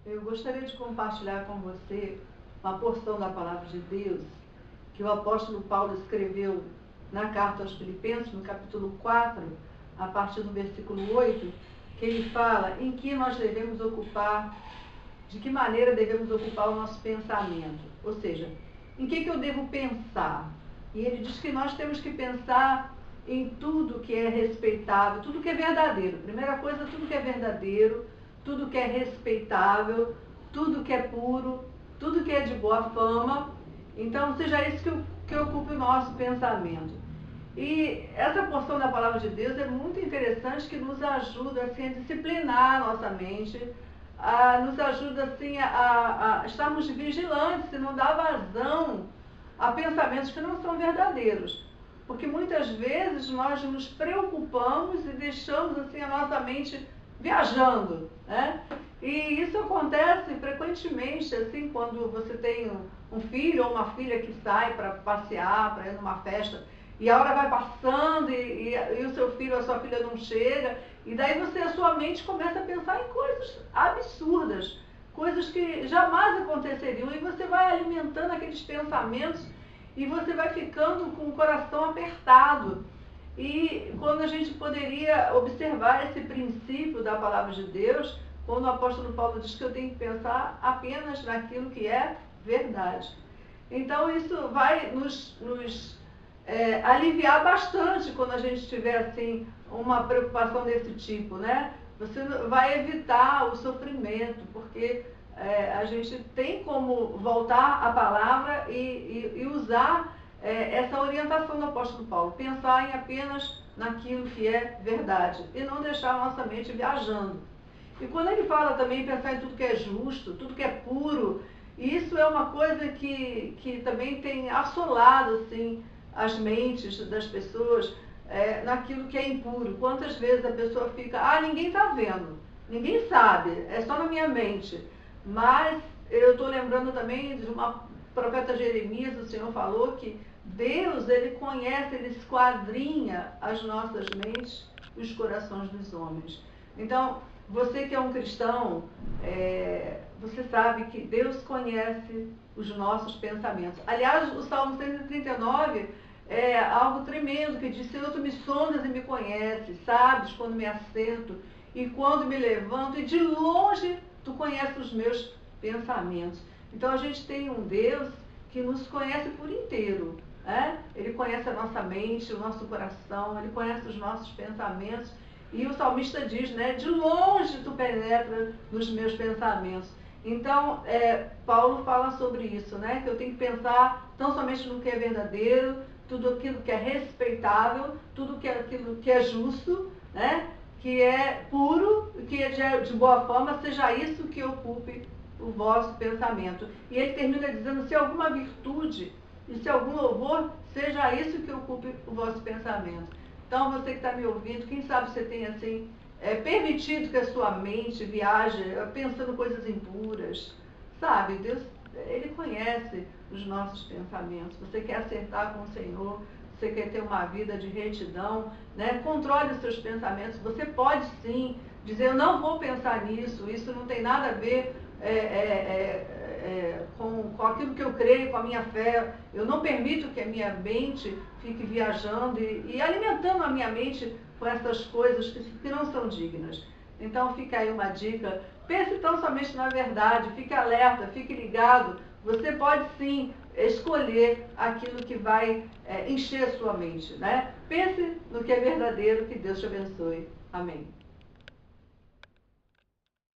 Eu gostaria de compartilhar com você uma porção da Palavra de Deus que o apóstolo Paulo escreveu na carta aos Filipenses, no capítulo 4, a partir do versículo 8, que ele fala em que nós devemos ocupar, de que maneira devemos ocupar o nosso pensamento. Ou seja, em que eu devo pensar? E ele diz que nós temos que pensar em tudo que é respeitável, tudo que é verdadeiro. Primeira coisa, tudo que é verdadeiro, tudo que é respeitável, tudo que é puro, tudo que é de boa fama. Então, seja isso que ocupe o nosso pensamento. E essa porção da Palavra de Deus é muito interessante, que nos ajuda assim, a disciplinar a nossa mente, nos ajuda assim, a estarmos vigilantes e não dar vazão a pensamentos que não são verdadeiros. Porque muitas vezes nós nos preocupamos e deixamos assim, a nossa mente viajando, né? E isso acontece frequentemente, assim, quando você tem um filho ou uma filha que sai para passear, para ir numa festa, e a hora vai passando e o seu filho ou a sua filha não chega, e daí a sua mente começa a pensar em coisas absurdas, coisas que jamais aconteceriam, e você vai alimentando aqueles pensamentos e você vai ficando com o coração apertado. E quando a gente poderia observar esse princípio da Palavra de Deus, quando o apóstolo Paulo diz que eu tenho que pensar apenas naquilo que é verdade. Então isso vai nos aliviar bastante quando a gente tiver assim uma preocupação desse tipo, né? Você vai evitar o sofrimento, porque a gente tem como voltar à palavra e usar essa orientação do apóstolo Paulo, pensar em apenas naquilo que é verdade e não deixar a nossa mente viajando. E quando ele fala também pensar em tudo que é justo, tudo que é puro, isso é uma coisa que também tem assolado assim, as mentes das pessoas naquilo que é impuro. Quantas vezes a pessoa fica, ninguém está vendo, ninguém sabe, é só na minha mente. Mas eu estou lembrando também de uma profeta Jeremias, o Senhor falou que Deus, ele conhece, ele esquadrinha as nossas mentes e os corações dos homens. Então, você que é um cristão, você sabe que Deus conhece os nossos pensamentos. Aliás, o Salmo 139 é algo tremendo, que diz: Senhor, tu me sondas e me conheces, sabes quando me assento e quando me levanto, e de longe tu conheces os meus pensamentos. Então a gente tem um Deus que nos conhece por inteiro, né? Ele conhece a nossa mente, o nosso coração, ele conhece os nossos pensamentos. E o salmista diz, né, de longe tu penetra nos meus pensamentos. Então, Paulo fala sobre isso, né, que eu tenho que pensar tão somente no que é verdadeiro, tudo aquilo que é respeitável, tudo aquilo que é justo, né, que é puro, que é de boa fama, seja isso que ocupe o vosso pensamento. E ele termina dizendo: se alguma virtude e se algum louvor, seja isso que ocupe o vosso pensamento. Então, você que está me ouvindo, quem sabe você tem assim, permitido que a sua mente viaje pensando coisas impuras. Sabe, Deus, ele conhece os nossos pensamentos. Você quer acertar com o Senhor, você quer ter uma vida de retidão, né? Controle os seus pensamentos. Você pode sim dizer: eu não vou pensar nisso, isso não tem nada a ver com aquilo que eu creio, com a minha fé. Eu não permito que a minha mente fique viajando e alimentando a minha mente com essas coisas que não são dignas. Então fica aí uma dica: pense tão somente na verdade, fique alerta, fique ligado. Você pode sim escolher aquilo que vai encher a sua mente, né? Pense no que é verdadeiro, que Deus te abençoe. Amém.